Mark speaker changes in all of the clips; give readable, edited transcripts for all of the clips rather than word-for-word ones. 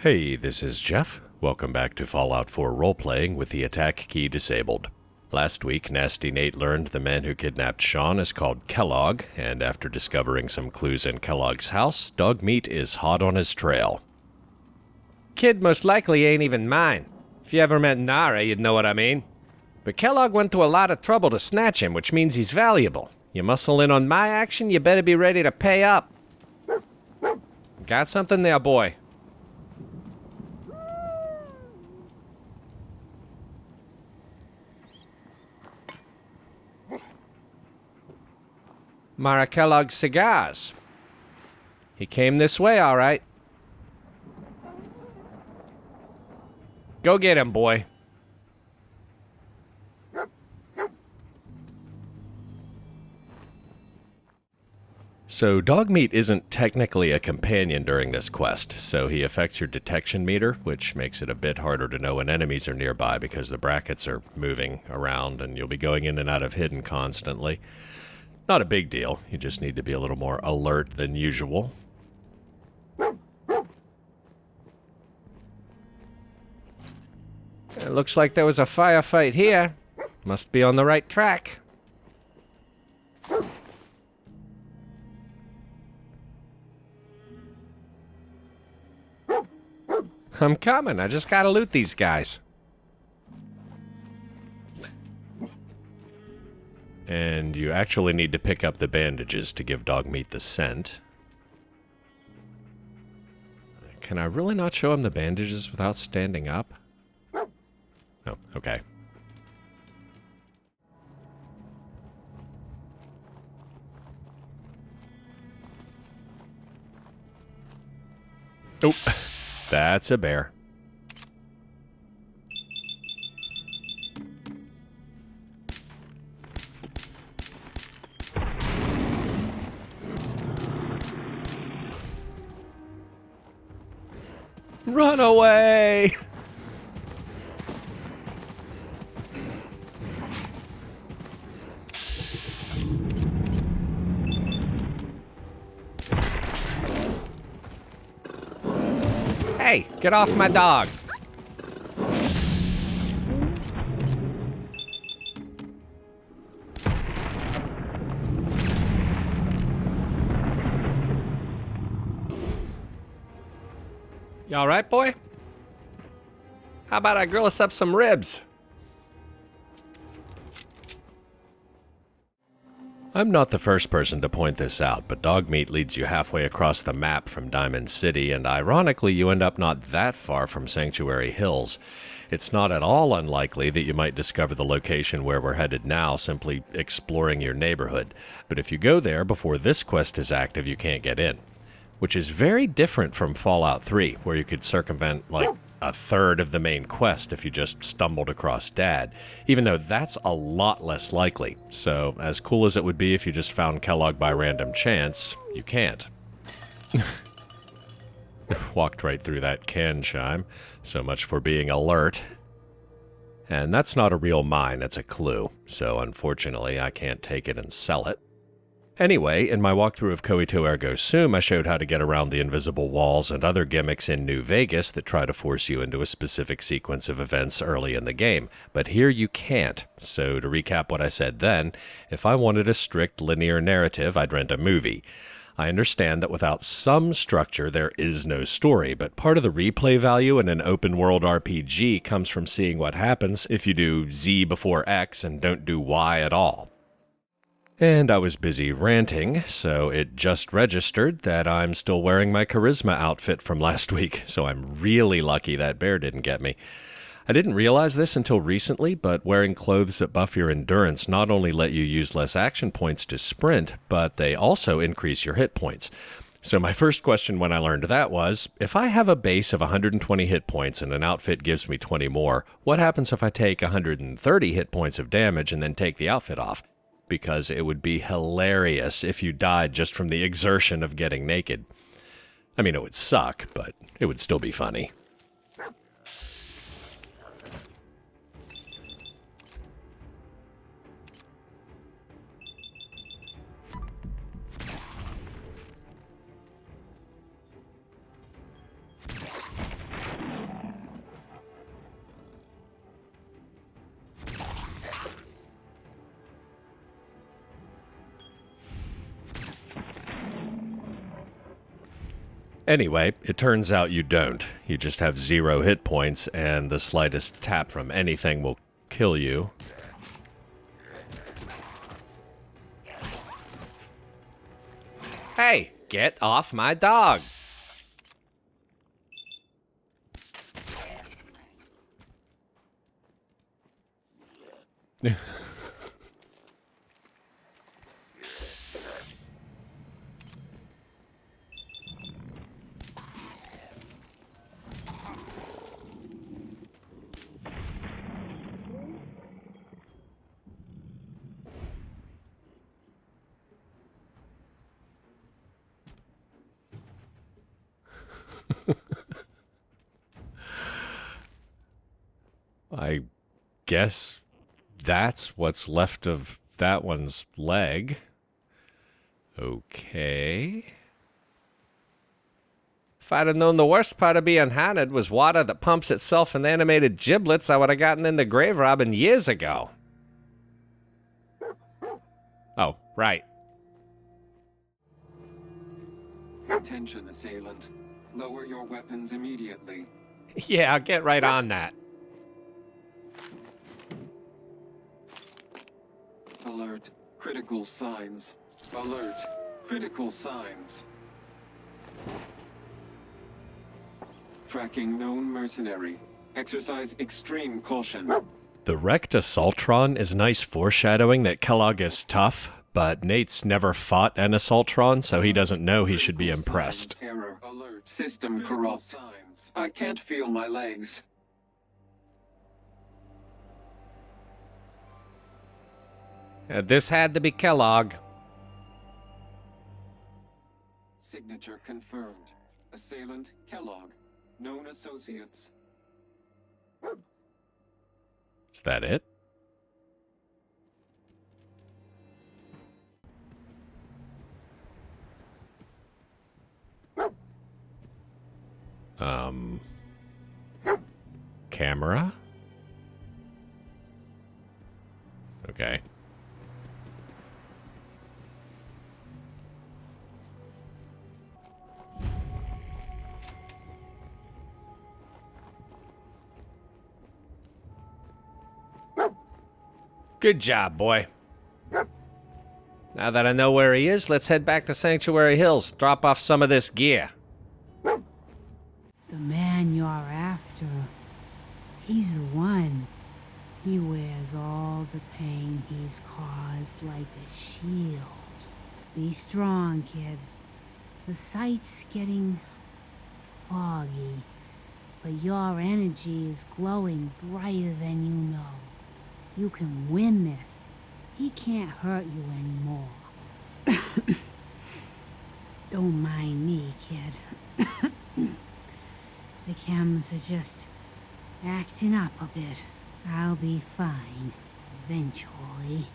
Speaker 1: Hey, this is Jeff. Welcome back to Fallout 4 roleplaying with the attack key disabled. Last week, Nasty Nate learned the man who kidnapped Sean is called Kellogg, and after discovering some clues in Kellogg's house, Dog Meat is hot on his trail.
Speaker 2: Kid most likely ain't even mine. If you ever met Nara, you'd know what I mean. But Kellogg went to a lot of trouble to snatch him, which means he's valuable. You muscle in on my action, you better be ready to pay up. Got something there, boy? Mara Kellogg cigars. He came this way, all right. Go get him, boy.
Speaker 1: So Dog Meat isn't technically a companion during this quest, so he affects your detection meter, which makes it a bit harder to know when enemies are nearby because the brackets are moving around and you'll be going in and out of hidden constantly. Not a big deal, you just need to be a little more alert than usual.
Speaker 2: It looks like there was a firefight here. Must be on the right track. I'm coming, I just gotta loot these guys.
Speaker 1: And you actually need to pick up the bandages to give Dog Meat the scent. Can I really not show him the bandages without standing up? Oh, okay. Oh, that's a bear.
Speaker 2: Run away! Hey, get off my dog! You alright, boy? How about I grill us up some ribs?
Speaker 1: I'm not the first person to point this out, but Dog Meat leads you halfway across the map from Diamond City, and ironically you end up not that far from Sanctuary Hills. It's not at all unlikely that you might discover the location where we're headed now simply exploring your neighborhood, but if you go there before this quest is active, you can't get in. Which is very different from Fallout 3, where you could circumvent, like, a third of the main quest if you just stumbled across Dad, even though that's a lot less likely. So, as cool as it would be if you just found Kellogg by random chance, you can't. Walked right through that can chime. So much for being alert. And that's not a real mine, it's a clue. So, unfortunately, I can't take it and sell it. Anyway, in my walkthrough of Coito Ergo Sum, I showed how to get around the invisible walls and other gimmicks in New Vegas that try to force you into a specific sequence of events early in the game, but here you can't. So to recap what I said then, if I wanted a strict linear narrative, I'd rent a movie. I understand that without some structure, there is no story, but part of the replay value in an open-world RPG comes from seeing what happens if you do Z before X and don't do Y at all. And I was busy ranting, so it just registered that I'm still wearing my charisma outfit from last week, so I'm really lucky that bear didn't get me. I didn't realize this until recently, but wearing clothes that buff your endurance not only let you use less action points to sprint, but they also increase your hit points. So my first question when I learned that was, if I have a base of 120 hit points and an outfit gives me 20 more, what happens if I take 130 hit points of damage and then take the outfit off? Because it would be hilarious if you died just from the exertion of getting naked. I mean, it would suck, but it would still be funny. Anyway, it turns out you don't. You just have 0 hit points, and the slightest tap from anything will kill you.
Speaker 2: Hey, get off my dog.
Speaker 1: I guess that's what's left of that one's leg. Okay.
Speaker 2: If I'd have known the worst part of being haunted was water that pumps itself in animated giblets, I would have gotten into grave robbing years ago. Oh, right.
Speaker 3: Attention, assailant. Lower your weapons immediately.
Speaker 2: Yeah, I'll get right on that.
Speaker 3: Alert. Critical signs. Alert. Critical signs. Tracking known mercenary. Exercise extreme caution.
Speaker 1: The wrecked Assaultron is nice foreshadowing that Kellogg is tough, but Nate's never fought an Assaultron, so he doesn't know he should be impressed.
Speaker 3: Signs, error. Alert. System corrupt. I can't feel my legs.
Speaker 2: This had to be Kellogg.
Speaker 3: Signature confirmed. Assailant Kellogg. Known associates.
Speaker 1: Is that it? Camera? Okay.
Speaker 2: Good job, boy. Now that I know where he is, let's head back to Sanctuary Hills. Drop off some of this gear.
Speaker 4: The man you're after, he's the one. He wears all the pain he's caused like a shield. Be strong, kid. The sight's getting foggy, but your energy is glowing brighter than you know. You can win this. He can't hurt you anymore. Don't mind me, kid. The cameras are just acting up a bit. I'll be fine, eventually.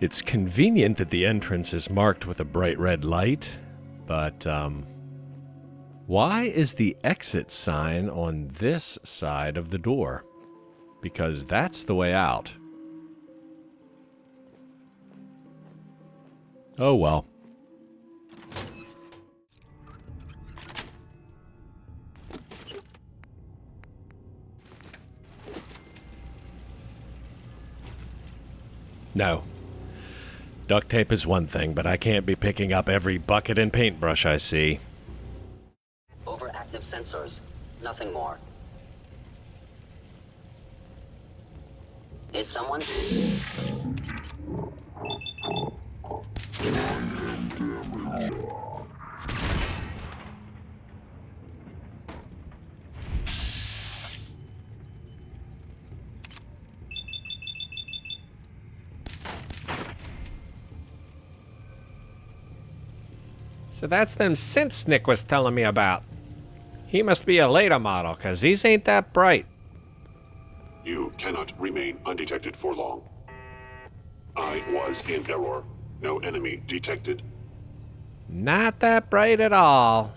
Speaker 1: It's convenient that the entrance is marked with a bright red light, but, why is the exit sign on this side of the door? Because that's the way out. Oh well. No. Duct tape is one thing, but I can't be picking up every bucket and paintbrush I see.
Speaker 5: Overactive sensors. Nothing more. Is someone?
Speaker 2: So that's them synths Nick was telling me about. He must be a later model, 'cause these ain't that bright.
Speaker 6: You cannot remain undetected for long. I was in error. No enemy detected.
Speaker 2: Not that bright at all.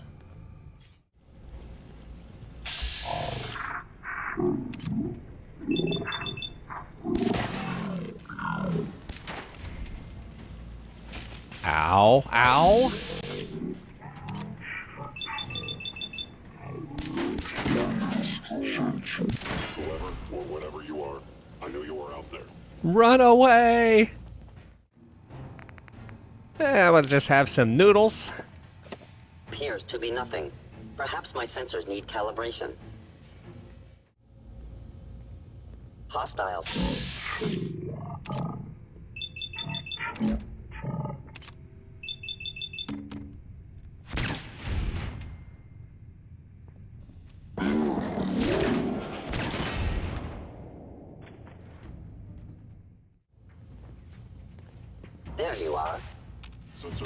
Speaker 2: Ow. Ow.
Speaker 6: Whoever or whatever you are, I know you are out there.
Speaker 2: Run away! We'll just have some noodles.
Speaker 5: Appears to be nothing. Perhaps my sensors need calibration. Hostiles. There you are.
Speaker 6: Sensor.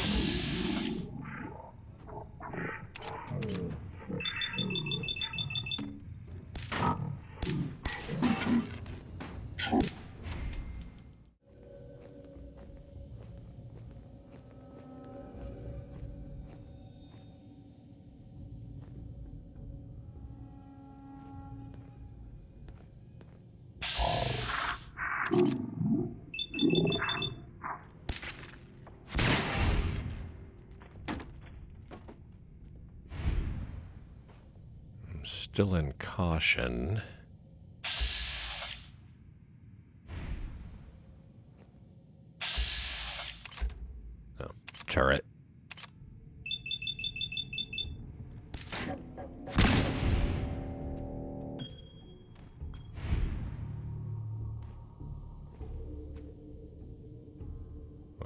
Speaker 1: I'm still in caution. Oh, turret.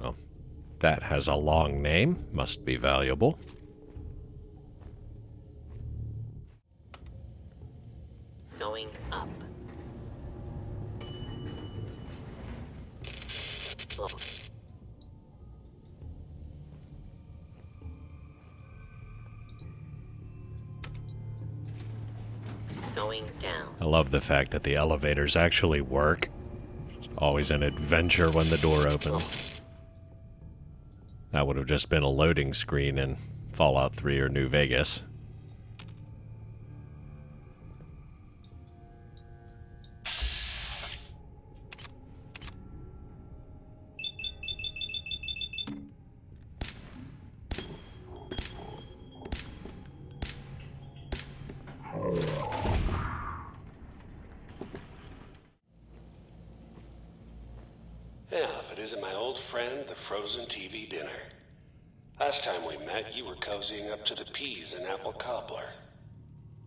Speaker 1: Well, that has a long name. Must be valuable.
Speaker 5: Going up. Oh. Going down.
Speaker 1: I love the fact that the elevators actually work. It's always an adventure when the door opens. That would have just been a loading screen in Fallout 3 or New Vegas.
Speaker 7: Yeah, if it isn't my old friend, the frozen TV dinner. Last time we met, you were cozying up to the peas and apple cobbler.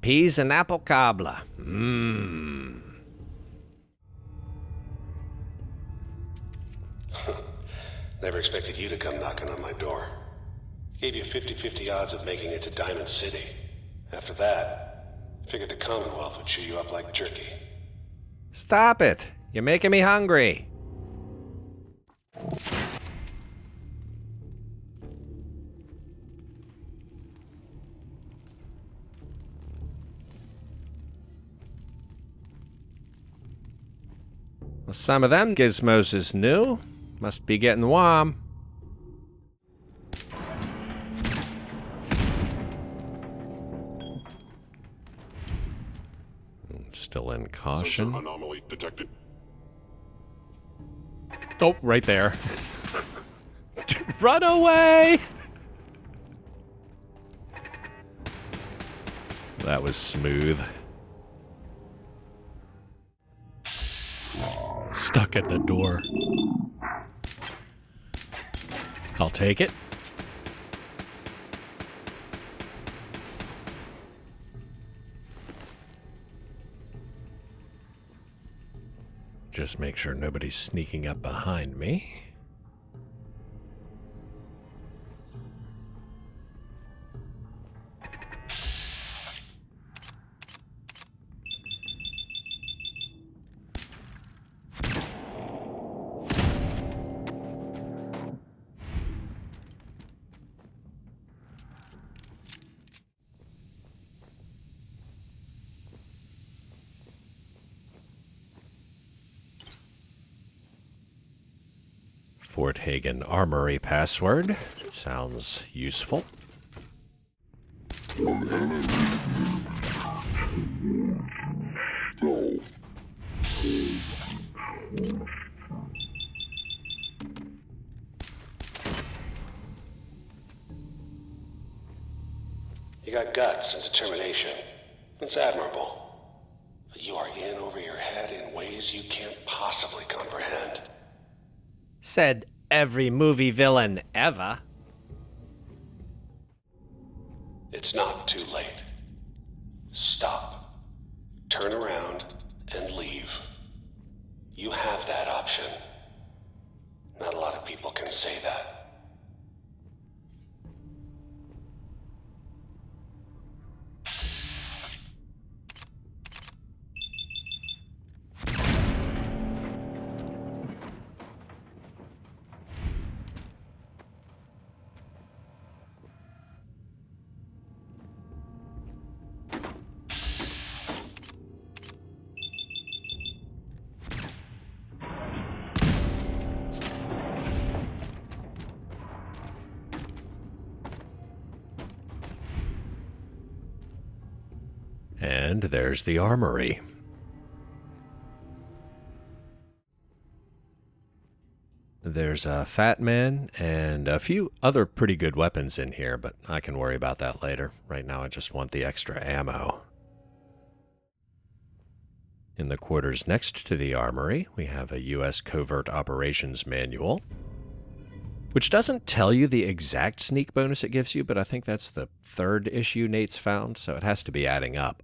Speaker 2: Peas and apple cobbler. Mmm.
Speaker 7: Never expected you to come knocking on my door. Gave you 50-50 odds of making it to Diamond City. After that, figured the Commonwealth would chew you up like jerky.
Speaker 2: Stop it. You're making me hungry. Well, some of them gizmos is new. Must be getting warm.
Speaker 1: Still in
Speaker 6: Sensor
Speaker 1: caution.
Speaker 6: anomaly detected.
Speaker 2: Oh, right there. Run away!
Speaker 1: That was smooth. Stuck at the door. I'll take it. Just make sure nobody's sneaking up behind me. Fort Hagen Armory password. Sounds useful.
Speaker 7: You got guts and determination. It's admirable. But you are in over your head in ways you can't possibly comprehend.
Speaker 2: Said every movie villain ever.
Speaker 7: It's not too late. Stop. Turn around and leave. You have that option. Not a lot of people can say that.
Speaker 1: And there's the armory. There's a fat man and a few other pretty good weapons in here, but I can worry about that later. Right now I just want the extra ammo. In the quarters next to the armory, we have a U.S. Covert Operations Manual, which doesn't tell you the exact sneak bonus it gives you, but I think that's the third issue Nate's found, so it has to be adding up.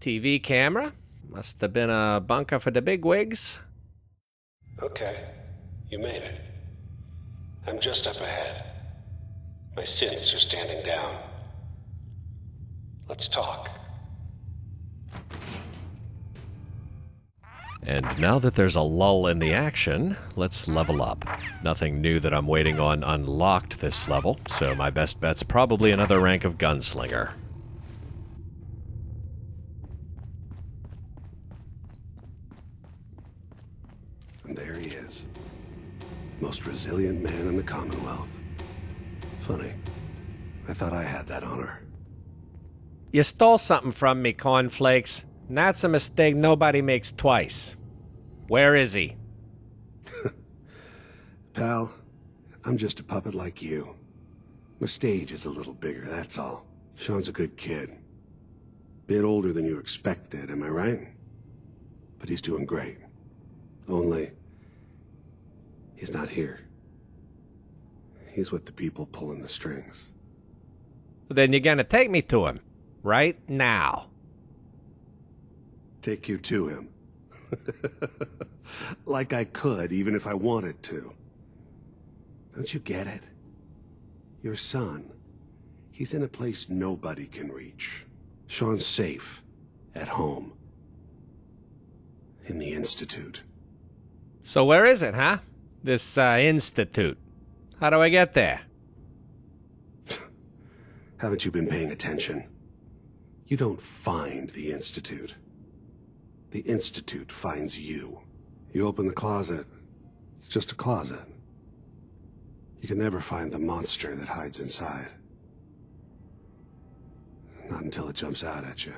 Speaker 2: TV camera? Must have been a bunker for the bigwigs.
Speaker 7: Okay, you made it. I'm just up ahead. My synths are standing down. Let's talk.
Speaker 1: And now that there's a lull in the action, let's level up. Nothing new that I'm waiting on unlocked this level, so my best bet's probably another rank of gunslinger.
Speaker 8: And there he is. Most resilient man in the Commonwealth. Funny. I thought I had that honor.
Speaker 2: You stole something from me, cornflakes. And that's a mistake nobody makes twice. Where is he?
Speaker 8: Pal, I'm just a puppet like you. My stage is a little bigger, that's all. Sean's a good kid. Bit older than you expected, am I right? But he's doing great. Only, he's not here. He's with the people pulling the strings.
Speaker 2: Then you're gonna take me to him. Right now.
Speaker 8: Take you to him. Like I could, even if I wanted to. Don't you get it? Your son, he's in a place nobody can reach. Sean's safe. At home. In the Institute.
Speaker 2: So where is it, huh? This, institute. How do I get there?
Speaker 8: Haven't you been paying attention? You don't find the Institute. The Institute finds you. You open the closet, it's just a closet. You can never find the monster that hides inside. Not until it jumps out at you.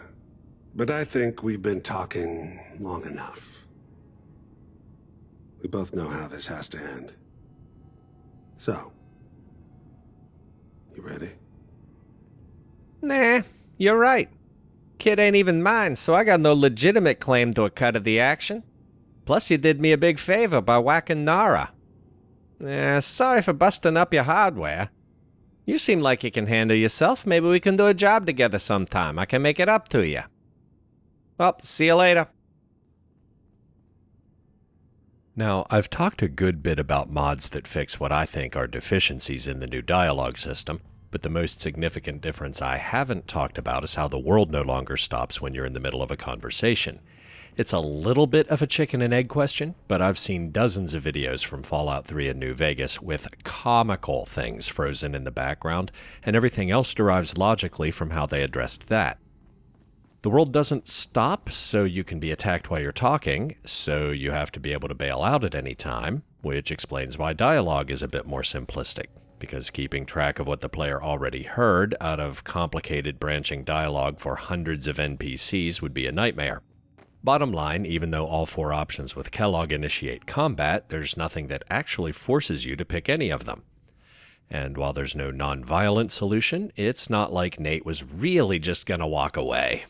Speaker 8: But I think we've been talking long enough. We both know how this has to end. So, you ready?
Speaker 2: Nah, you're right. Kid ain't even mine, so I got no legitimate claim to a cut of the action. Plus, you did me a big favor by whacking Nara. Sorry for busting up your hardware. You seem like you can handle yourself. Maybe we can do a job together sometime. I can make it up to you. Well, see you later.
Speaker 1: Now, I've talked a good bit about mods that fix what I think are deficiencies in the new dialogue system, but the most significant difference I haven't talked about is how the world no longer stops when you're in the middle of a conversation. It's a little bit of a chicken and egg question, but I've seen dozens of videos from Fallout 3 and New Vegas with comical things frozen in the background, and everything else derives logically from how they addressed that. The world doesn't stop, so you can be attacked while you're talking, so you have to be able to bail out at any time, which explains why dialogue is a bit more simplistic, because keeping track of what the player already heard out of complicated branching dialogue for hundreds of NPCs would be a nightmare. Bottom line, even though all 4 options with Kellogg initiate combat, there's nothing that actually forces you to pick any of them. And while there's no non-violent solution, it's not like Nate was really just gonna walk away.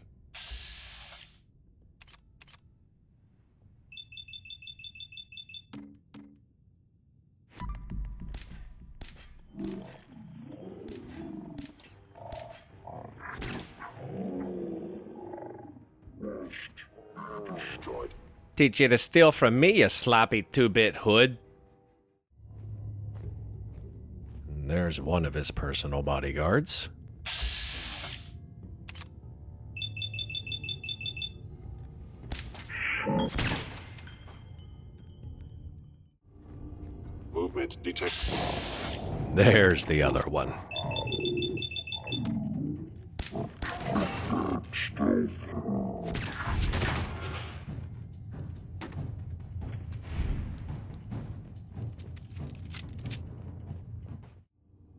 Speaker 6: Droid.
Speaker 2: Teach you to steal from me, you sloppy 2-bit hood.
Speaker 1: And there's one of his personal bodyguards.
Speaker 6: Movement detected.
Speaker 1: There's the other one.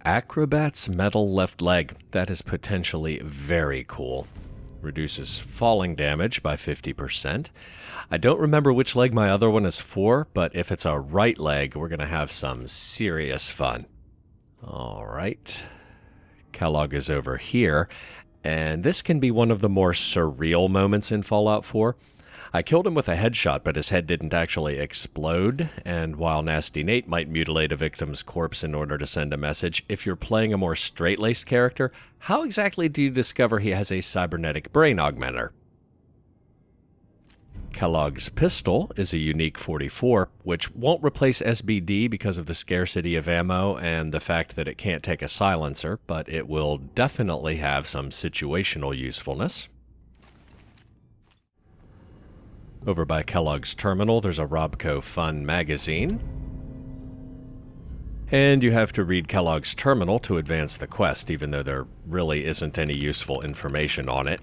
Speaker 1: Acrobat's metal left leg. That is potentially very cool. Reduces falling damage by 50%. I don't remember which leg my other one is for, but if it's a right leg, we're going to have some serious fun. All right. Kellogg is over here, and this can be one of the more surreal moments in Fallout 4. I killed him with a headshot, but his head didn't actually explode, and while Nasty Nate might mutilate a victim's corpse in order to send a message, if you're playing a more straight-laced character, how exactly do you discover he has a cybernetic brain augmenter? Kellogg's pistol is a unique 44, which won't replace SBD because of the scarcity of ammo and the fact that it can't take a silencer, but it will definitely have some situational usefulness. Over by Kellogg's terminal, there's a Robco Fun magazine. And you have to read Kellogg's terminal to advance the quest, even though there really isn't any useful information on it.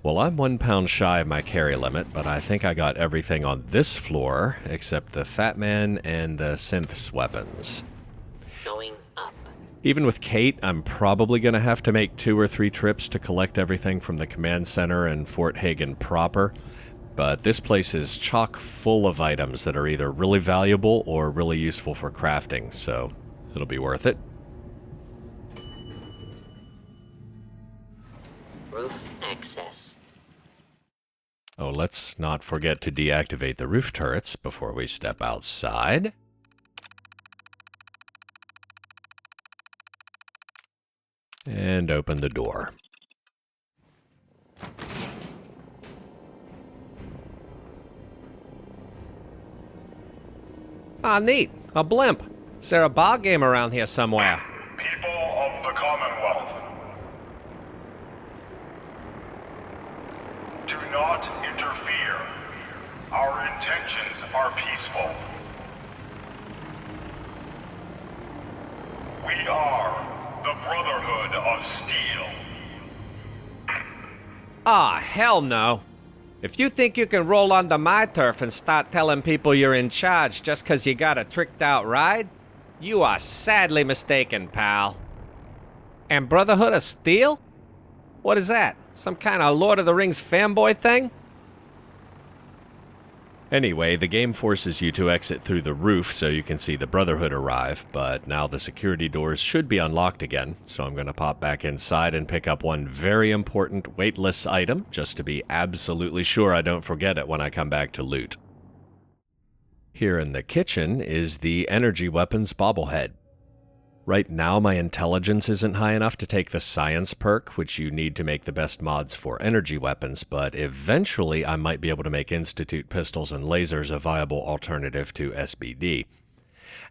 Speaker 1: Well, I'm 1 pound shy of my carry limit, but I think I got everything on this floor except the Fat Man and the Synth's weapons.
Speaker 5: Going up.
Speaker 1: Even with Kate, I'm probably going to have to make 2 or 3 trips to collect everything from the command center and Fort Hagen proper, but this place is chock full of items that are either really valuable or really useful for crafting, so it'll be worth it.
Speaker 5: Roof access.
Speaker 1: Oh, let's not forget to deactivate the roof turrets before we step outside. And open the door.
Speaker 2: Ah, neat. A blimp. Is there a ball game around here somewhere?
Speaker 9: People of the Commonwealth, do not interfere. Our intentions are peaceful. We are the Brotherhood of Steel.
Speaker 2: Ah, hell no. If you think you can roll onto my turf and start telling people you're in charge just 'cause you got a tricked-out ride, you are sadly mistaken, pal. And Brotherhood of Steel? What is that? Some kind of Lord of the Rings fanboy thing?
Speaker 1: Anyway, the game forces you to exit through the roof so you can see the Brotherhood arrive, but now the security doors should be unlocked again, so I'm going to pop back inside and pick up one very important weightless item, just to be absolutely sure I don't forget it when I come back to loot. Here in the kitchen is the energy weapons bobblehead. Right now, my intelligence isn't high enough to take the science perk, which you need to make the best mods for energy weapons, but eventually I might be able to make Institute pistols and lasers a viable alternative to SBD.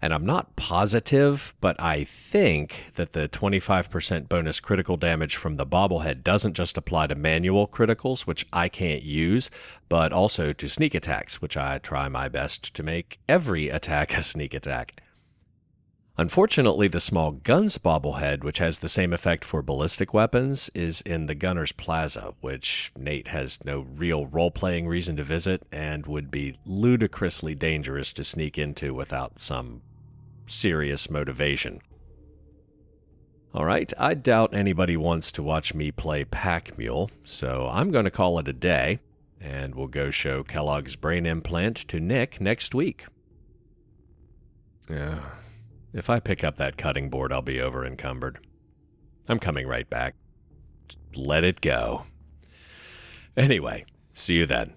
Speaker 1: And I'm not positive, but I think that the 25% bonus critical damage from the bobblehead doesn't just apply to manual criticals, which I can't use, but also to sneak attacks, which I try my best to make every attack a sneak attack. Unfortunately, the small guns bobblehead, which has the same effect for ballistic weapons, is in the Gunner's Plaza, which Nate has no real role-playing reason to visit and would be ludicrously dangerous to sneak into without some serious motivation. All right, I doubt anybody wants to watch me play Pack Mule, so I'm going to call it a day, and we'll go show Kellogg's brain implant to Nick next week. Yeah, if I pick up that cutting board, I'll be over encumbered. I'm coming right back. Just let it go. Anyway, see you then.